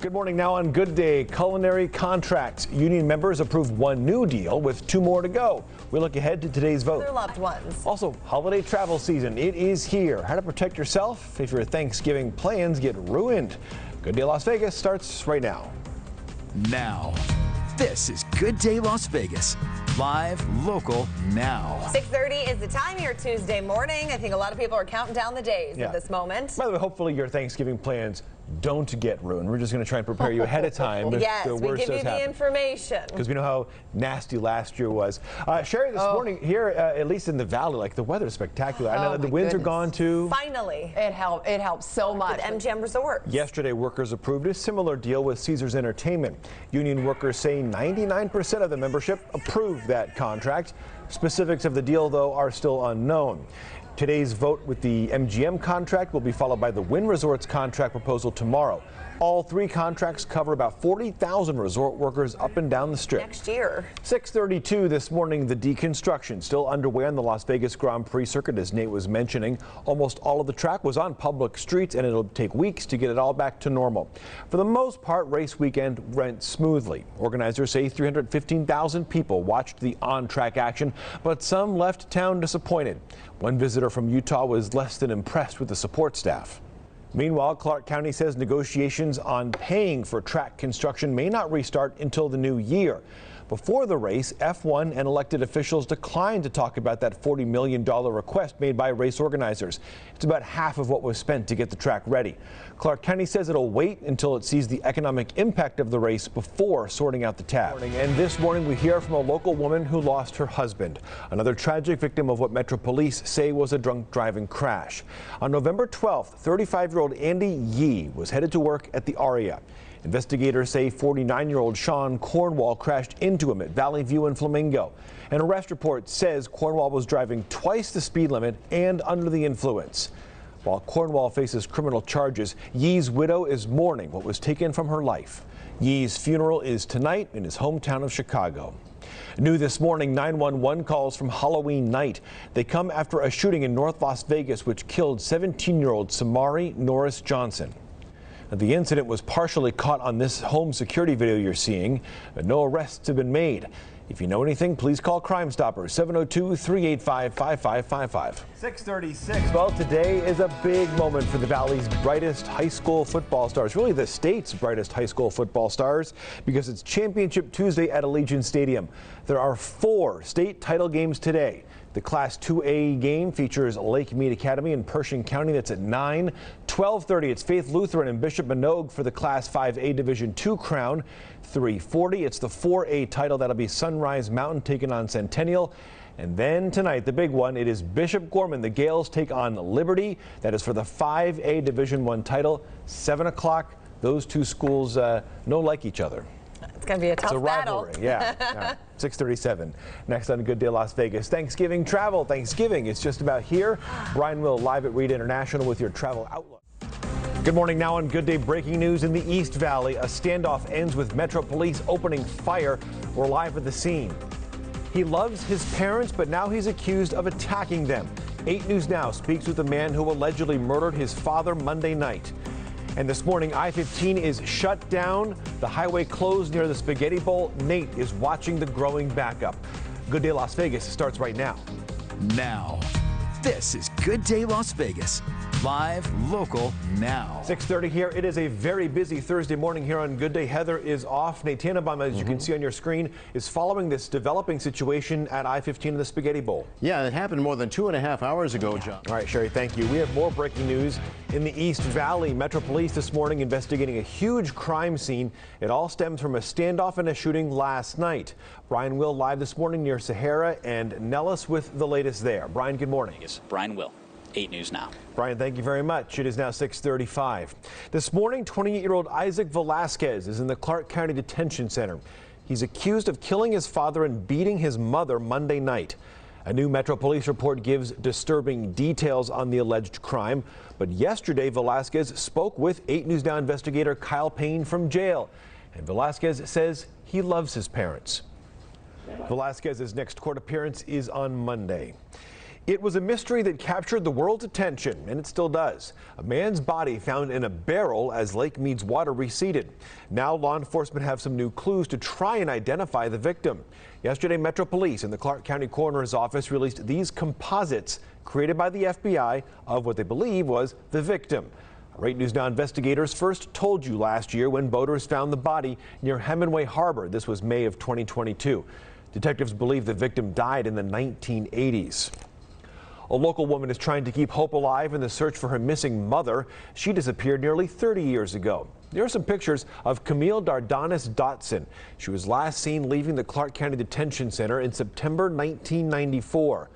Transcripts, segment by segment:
Good morning. Now on Good Day, culinary contracts. Union members approved one new deal with 2 more to go. We look ahead to today's vote. Their loved ones. Also, holiday travel season. It is here. How to protect yourself if your Thanksgiving plans get ruined. Good Day Las Vegas starts right now. Now, this is Good Day Las Vegas. Live, local, now. 6:30 is the time here Tuesday morning. I think a lot of people are counting down the days at this moment. By the way, hopefully your Thanksgiving plans don't get ruined. We're just going to try and prepare you ahead of time. Yes, we give you the information. Because we know how nasty last year was. Sherry, this morning here, at least in the valley, like the weather's spectacular. I know the winds are gone too. Finally. It helps so much. At MGM Resorts. Yesterday, workers approved a similar deal with Caesars Entertainment. Union workers say 99% of the membership approved that contract. Specifics of the deal, though, are still unknown. Today's vote with the MGM contract will be followed by the Wynn Resorts contract proposal tomorrow. All 3 contracts cover about 40,000 resort workers up and down the Strip. Next year. 6:32 this morning, the deconstruction still underway on the Las Vegas Grand Prix circuit, as Nate was mentioning. Almost all of the track was on public streets, and it'll take weeks to get it all back to normal. For the most part, race weekend went smoothly. Organizers say 315,000 people watched the on-track action, but some left town disappointed. One visitor from Utah was less than impressed with the support staff. Meanwhile, Clark County says negotiations on paying for track construction may not restart until the new year. Before the race, F1 and elected officials declined to talk about that $40 million request made by race organizers. It's about half of what was spent to get the track ready. Clark County says it'll wait until it sees the economic impact of the race before sorting out the tab. And this morning we hear from a local woman who lost her husband, another tragic victim of what Metro Police say was a drunk driving crash. On November 12th, 35-year-old Andy Yee was headed to work at the Aria. Investigators say 49-year-old Sean Cornwall crashed into him at Valley View and Flamingo. An arrest report says Cornwall was driving twice the speed limit and under the influence. While Cornwall faces criminal charges, Yee's widow is mourning what was taken from her life. Yee's funeral is tonight in his hometown of Chicago. New this morning, 911 calls from Halloween night. They come after a shooting in North Las Vegas which killed 17-year-old Samari Norris Johnson. The incident was partially caught on this home security video you're seeing, but no arrests have been made. If you know anything, please call Crime Stoppers, 702-385-5555. 6:36. Well, today is a big moment for the Valley's brightest high school football stars, really the state's brightest high school football stars, because it's Championship Tuesday at Allegiant Stadium. There are 4 state title games today. The Class 2A game features Lake Mead Academy in Pershing County. That's at 9. 12:30, it's Faith Lutheran and Bishop Manogue for the Class 5A Division II crown. 3:40, it's the 4A title. That'll be Sunrise Mountain taking on Centennial. And then tonight, the big one, it is Bishop Gorman. The Gales take on Liberty. That is for the 5A Division I title. 7 o'clock. Those 2 schools no like each other. It's going to be a tough rivalry. battle. Yeah. 6:37. Next on Good Day Las Vegas. Thanksgiving travel. Thanksgiving is just about here. Brian Will live at Reed International with your travel outlook. Good morning. Now on Good Day, breaking news in the East Valley. A standoff ends with Metro Police opening fire. We're live at the scene. He loves his parents, but now he's accused of attacking them. 8 News Now speaks with a man who allegedly murdered his father Monday night. And this morning, I-15 is shut down. The highway closed near the Spaghetti Bowl. Nate is watching the growing backup. Good Day Las Vegas starts right now. Now, this is Good Day Las Vegas. Live, local, now. 6:30 here. It is a very busy Thursday morning here on Good Day. Heather is off. Nate Tannenbaum, as you can see on your screen, is following this developing situation at I-15 in the Spaghetti Bowl. Yeah, it happened more than 2.5 hours ago, John. All right, Sherry, thank you. We have more breaking news in the East Valley. Metro Police this morning investigating a huge crime scene. It all stems from a standoff and a shooting last night. Brian Will live this morning near Sahara and Nellis with the latest there. Brian, good morning. Yes, Brian Will. 8 News Now. Brian, thank you very much. It is now 6:35. This morning, 28-year-old Isaac Velasquez is in the Clark County Detention Center. He's accused of killing his father and beating his mother Monday night. A new Metro Police report gives disturbing details on the alleged crime. But yesterday, Velasquez spoke with 8 News Now investigator Kyle Payne from jail. And Velasquez says he loves his parents. Velasquez's next court appearance is on Monday. It was a mystery that captured the world's attention, and it still does. A man's body found in a barrel as Lake Mead's water receded. Now law enforcement have some new clues to try and identify the victim. Yesterday, Metro Police and the Clark County Coroner's Office released these composites created by the FBI of what they believe was the victim. Our 8 News Now investigators first told you last year when boaters found the body near Hemingway Harbor. This was May of 2022. Detectives believe the victim died in the 1980s. A local woman is trying to keep hope alive in the search for her missing mother. She disappeared nearly 30 years ago. There are some pictures of Camille Dardanis Dotson. She was last seen leaving the Clark County Detention Center in September 1994.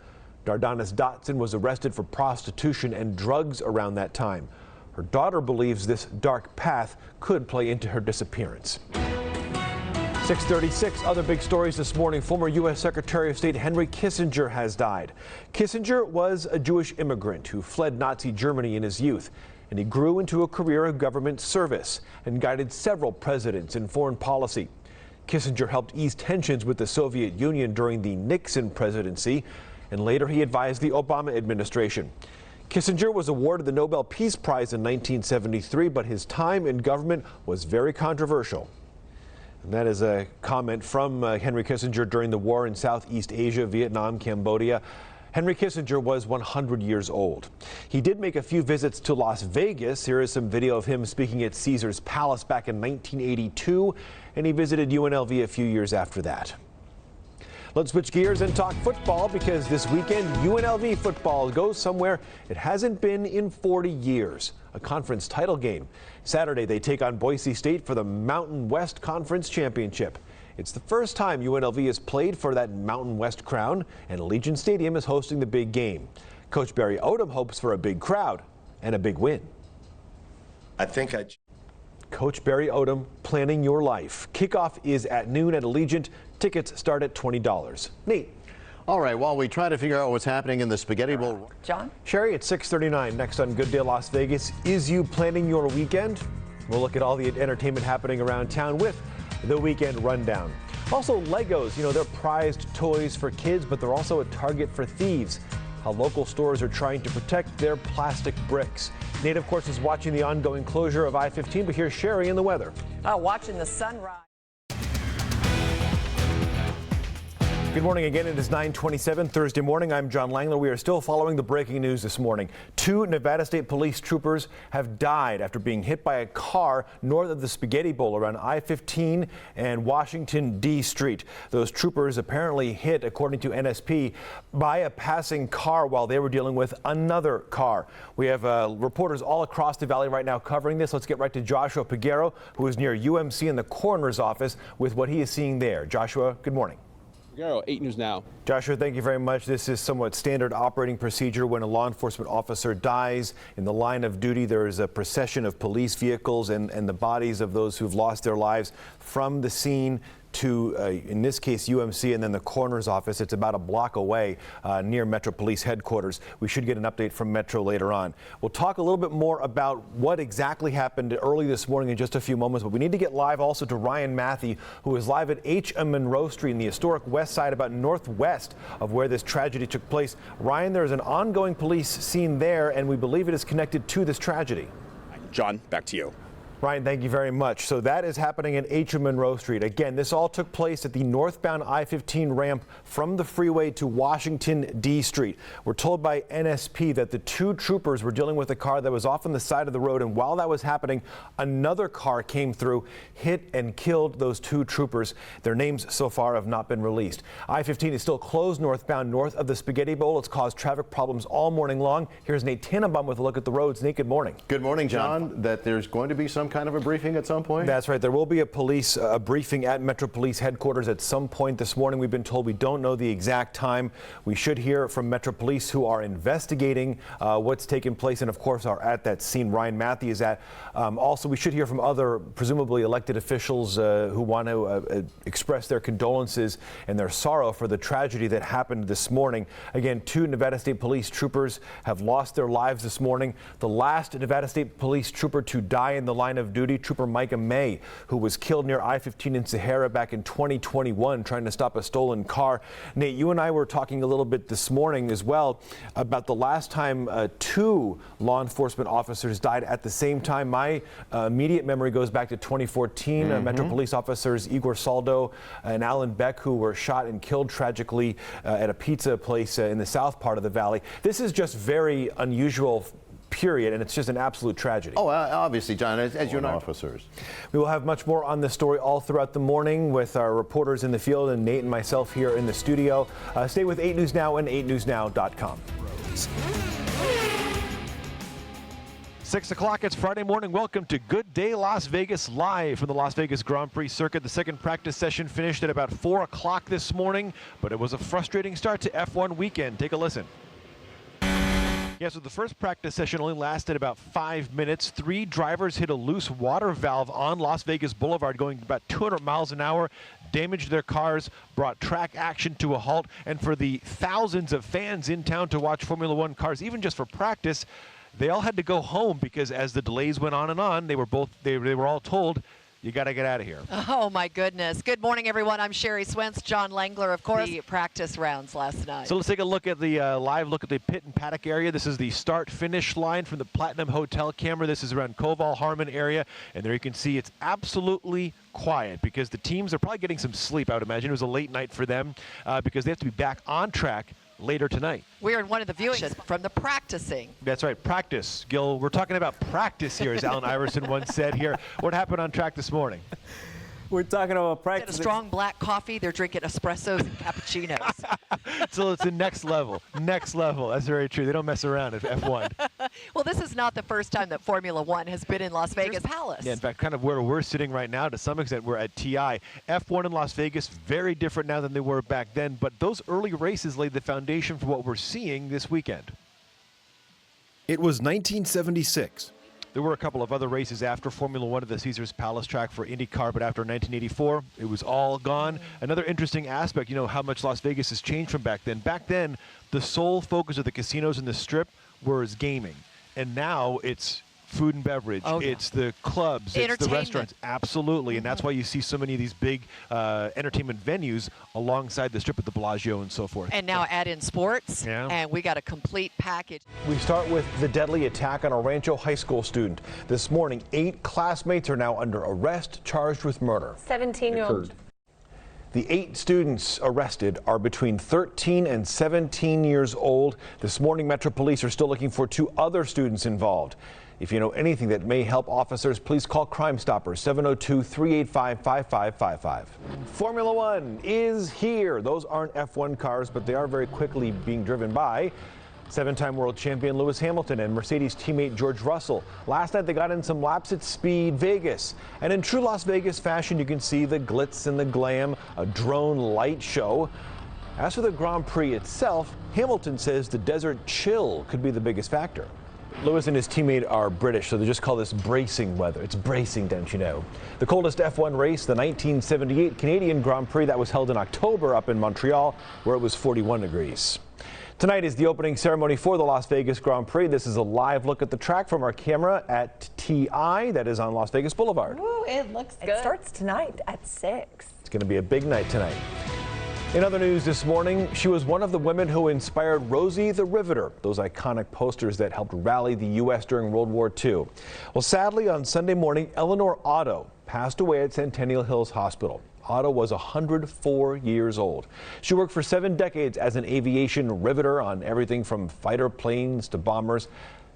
Dardanis Dotson was arrested for prostitution and drugs around that time. Her daughter believes this dark path could play into her disappearance. 6:36, other big stories this morning. Former U.S. Secretary of State Henry Kissinger has died. Kissinger was a Jewish immigrant who fled Nazi Germany in his youth, and he grew into a career of government service and guided several presidents in foreign policy. Kissinger helped ease tensions with the Soviet Union during the Nixon presidency, and later he advised the Obama administration. Kissinger was awarded the Nobel Peace Prize in 1973, but his time in government was very controversial. And that is a comment from Henry Kissinger during the war in Southeast Asia, Vietnam, Cambodia. Henry Kissinger was 100 years old. He did make a few visits to Las Vegas. Here is some video of him speaking at Caesars Palace back in 1982, and he visited UNLV a few years after that. Let's switch gears and talk football, because this weekend UNLV football goes somewhere it hasn't been in 40 years, a conference title game. Saturday they take on Boise State for the Mountain West Conference Championship. It's the first time UNLV has played for that Mountain West crown, and Allegiant Stadium is hosting the big game. Coach Barry Odom hopes for a big crowd and a big win. Coach Barry Odom, planning your life. Kickoff is at noon at Allegiant. Tickets start at $20. Nate. All right, while we try to figure out what's happening in the Spaghetti Bowl. John? Sherry, At 6:39 next on Good Day Las Vegas. Is you planning your weekend? We'll look at all the entertainment happening around town with the weekend rundown. Also, Legos, they're prized toys for kids, but they're also a target for thieves. How local stores are trying to protect their plastic bricks. Nate, of course, is watching the ongoing closure of I-15, but here's Sherry in the weather. Watching the sunrise. Good morning again. It is 9:27 Thursday morning. I'm John Langler. We are still following the breaking news this morning. 2 Nevada State Police troopers have died after being hit by a car north of the Spaghetti Bowl around I-15 and Washington, D Street. Those troopers apparently hit, according to NSP, by a passing car while they were dealing with another car. We have reporters all across the valley right now covering this. Let's get right to Joshua Peguero, who is near UMC in the coroner's office, with what he is seeing there. Joshua, good morning. 8 News Now. Joshua, thank you very much. This is somewhat standard operating procedure when a law enforcement officer dies in the line of duty. There is a procession of police vehicles and the bodies of those who've lost their lives from the scene to, in this case, UMC and then the coroner's office. It's about a block away near Metro Police headquarters. We should get an update from Metro later on. We'll talk a little bit more about what exactly happened early this morning in just a few moments, but we need to get live also to Ryan Matthew, who is live at H. Monroe Street in the historic west side, about northwest of where this tragedy took place. Ryan, there is an ongoing police scene there, and we believe it is connected to this tragedy. John, back to you. Ryan, thank you very much. So that is happening at H. Monroe Street. Again, this all took place at the northbound I-15 ramp from the freeway to Washington, D Street. We're told by NSP that the 2 troopers were dealing with a car that was off on the side of the road, and while that was happening, another car came through, hit and killed those 2 troopers. Their names so far have not been released. I-15 is still closed northbound north of the Spaghetti Bowl. It's caused traffic problems all morning long. Here's Nate Tannenbaum with a look at the roads. Nate, good morning. Good morning, John. That there's going to be some kind of a briefing at some point? That's right. There will be a police briefing at Metro Police headquarters at some point this morning. We've been told. We don't know the exact time. We should hear from Metro Police, who are investigating what's taken place and, of course, are at that scene Ryan Matthew is at. Also, we should hear from other presumably elected officials who want to express their condolences and their sorrow for the tragedy that happened this morning. Again, 2 Nevada State Police troopers have lost their lives this morning. The last Nevada State Police trooper to die in the line of of duty trooper Micah May, who was killed near I-15 in Sahara back in 2021 trying to stop a stolen car. Nate, you and I were talking a little bit this morning as well about the last time two law enforcement officers died at the same time. My immediate memory goes back to 2014. Metro Police officers Igor Saldo and Alan Beck, who were shot and killed tragically at a pizza place in the south part of the valley. This is just very unusual, period, and it's just an absolute tragedy. Oh, obviously, John, as you know. Officers. We will have much more on this story all throughout the morning with our reporters in the field and Nate and myself here in the studio. Stay with 8 News Now and 8newsnow.com. 6 o'clock, it's Friday morning. Welcome to Good Day Las Vegas, live from the Las Vegas Grand Prix circuit. The second practice session finished at about 4 o'clock this morning, but it was a frustrating start to F1 weekend. Take a listen. Yeah, so the first practice session only lasted about 5 minutes. 3 drivers hit a loose water valve on Las Vegas Boulevard going about 200 miles an hour, damaged their cars, brought track action to a halt, and for the thousands of fans in town to watch Formula One cars, even just for practice, they all had to go home because as the delays went on, they were all told, you got to get out of here. Oh, my goodness. Good morning, everyone. I'm Sherry Swentz. John Langler, of course. The practice rounds last night. So let's take a look at the live look at the pit and paddock area. This is the start-finish line from the Platinum Hotel camera. This is around Koval Harmon area. And there you can see it's absolutely quiet because the teams are probably getting some sleep, I would imagine. It was a late night for them because they have to be back on track later tonight. We're in one of the viewings from the practicing. That's right, practice. Gil, we're talking about practice here, as Allen Iverson once said here. What happened on track this morning? We're talking about Instead practice. of strong black coffee, they're drinking espressos and cappuccinos. So it's the next level. Next level. That's very true. They don't mess around at F1. Well, this is not the first time that Formula One has been in Las Vegas Palace. Yeah, in fact, kind of where we're sitting right now, to some extent, we're at TI. F1 in Las Vegas, very different now than they were back then, but those early races laid the foundation for what we're seeing this weekend. It was 1976. There were a couple of other races after Formula One at the Caesars Palace track for IndyCar, but after 1984, it was all gone. Another interesting aspect, you know, how much Las Vegas has changed from back then. Back then, the sole focus of the casinos and the Strip was gaming, and now it's food and beverage. Oh, yeah. It's the clubs, it's the restaurants. Absolutely, and that's why you see so many of these big entertainment venues alongside the Strip at the Bellagio and so forth. And now add in sports, Yeah. and we got a complete package. We start with the deadly attack on a Rancho High School student. This morning, 8 classmates are now under arrest, charged with murder. 17-year-old. The 8 students arrested are between 13 and 17 years old. This morning, Metro Police are still looking for 2 other students involved. If you know anything that may help officers, please call Crime Stoppers, 702-385-5555. Formula One is here. Those aren't F1 cars, but they are very quickly being driven by 7-time world champion Lewis Hamilton and Mercedes teammate George Russell. Last night they got in some laps at Speed Vegas. And in true Las Vegas fashion, you can see the glitz and the glam, a drone light show. As for the Grand Prix itself, Hamilton says the desert chill could be the biggest factor. Lewis and his teammate are British, so they just call this bracing weather. It's bracing, don't you know? The coldest F1 race, the 1978 Canadian Grand Prix that was held in October up in Montreal, where it was 41 degrees. Tonight is the opening ceremony for the Las Vegas Grand Prix. This is a live look at the track from our camera at TI, that is on Las Vegas Boulevard. Ooh, it looks good. It starts tonight at 6. It's going to be a big night tonight. In other news this morning, she was one of the women who inspired Rosie the Riveter, those iconic posters that helped rally the U.S. during World War II. Well, sadly, on Sunday morning, Eleanor Otto passed away at Centennial Hills Hospital. Otto was 104 years old. She worked for 7 decades as an aviation riveter on everything from fighter planes to bombers.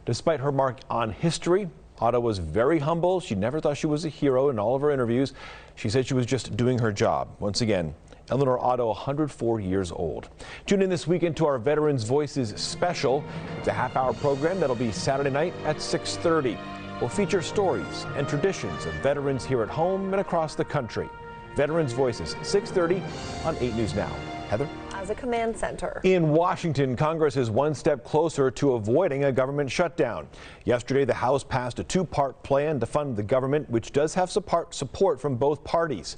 Despite her mark on history, Otto was very humble. She never thought she was a hero in all of her interviews. She said she was just doing her job. Once again, Eleanor Otto, 104 years old. Tune in this weekend to our Veterans Voices special. It's a half-hour program that'll be Saturday night at 6:30. We'll feature stories and traditions of veterans here at home and across the country. Veterans Voices, 6:30 on 8 News Now. Heather? As a command center. In Washington, Congress is one step closer to avoiding a government shutdown. Yesterday, the House passed a 2-part plan to fund the government, which does have support from both parties.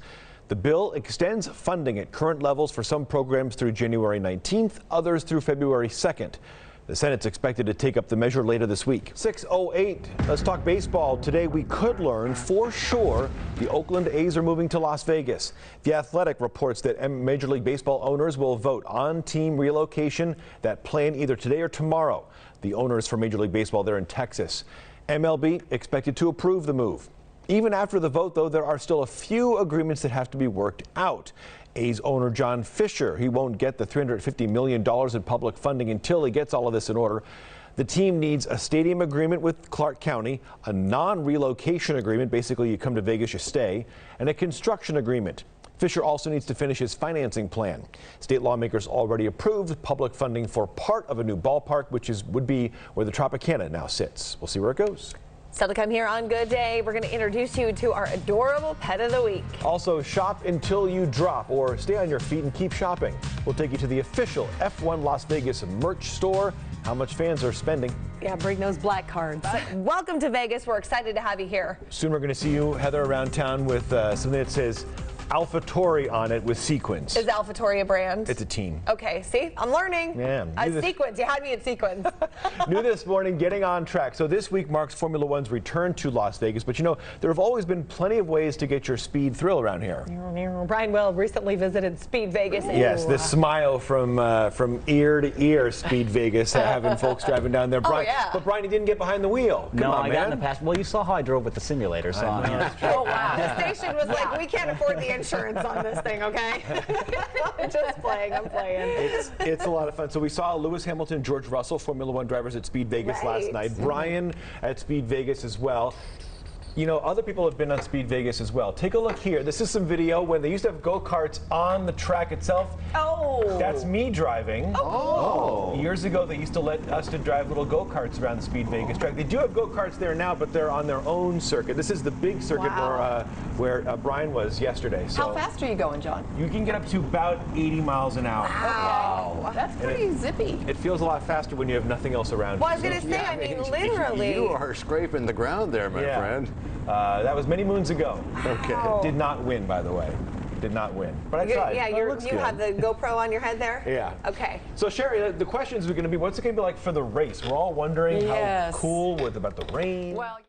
The bill extends funding at current levels for some programs through January 19th, others through February 2nd. The Senate's expected to take up the measure later this week. 6:08. Let's talk baseball. Today we could learn for sure the Oakland A's are moving to Las Vegas. The Athletic reports that Major League Baseball owners will vote on team relocation, that plan either today or tomorrow. The owners for Major League Baseball there in Texas. MLB expected to approve the move. Even after the vote, though, there are still a few agreements that have to be worked out. A's owner John Fisher, he won't get the $350 million in public funding until he gets all of this in order. The team needs a stadium agreement with Clark County, a non-relocation agreement, basically you come to Vegas, you stay, and a construction agreement. Fisher also needs to finish his financing plan. State lawmakers already approved public funding for part of a new ballpark, which would be where the Tropicana now sits. We'll see where it goes. Still to come here on Good Day, we're going to introduce you to our adorable pet of the week. Also, shop until you drop, or stay on your feet and keep shopping. We'll take you to the official F1 Las Vegas merch store. How much fans are spending. Yeah, bring those black cards. Welcome to Vegas. We're excited to have you here. Soon we're going to see you, Heather, around town with something that says AlphaTauri on it with sequins. Is AlphaTauri a brand? It's a team. Okay, see, I'm learning. Yeah. Sequins, you had me at sequins. New this morning, getting on track. So this week marks Formula One's return to Las Vegas, but you know, there have always been plenty of ways to get your speed thrill around here. Brian Will recently visited Speed Vegas. Yes, this smile from ear to ear, Speed Vegas, having folks driving down there. Brian, yeah. But Brian, he didn't get behind the wheel. Come on, I got in the past. Well, you saw how I drove with the simulator, so Oh, wow. The station was like, we can't afford the insurance on this thing, okay? I'm just playing, I'm playing. It's a lot of fun. So we saw Lewis Hamilton, George Russell, Formula One drivers at Speed Vegas last night. Brian at Speed Vegas as well. You know, other people have been on Speed Vegas as well. Take a look here. This is some video when they used to have go-karts on the track itself. Oh. That's me driving. Oh. Years ago, they used to let us to drive little go-karts around the Speed Vegas track. They do have go-karts there now, but they're on their own circuit. This is the big circuit where Brian was yesterday. So how fast are you going, John? you can get up to about 80 miles an hour. Wow. That's pretty zippy. It feels a lot faster when you have nothing else around. Well, I was going to say, I mean, literally. You are scraping the ground there, my friend. That was many moons ago. Okay. Did not win, by the way. Did not win. But I tried. Yeah, you have the GoPro on your head there? Yeah. Okay. So, Sherry, the questions are going to be, what's it going to be like for the race? We're all wondering how Yes. cool about the rain. Well,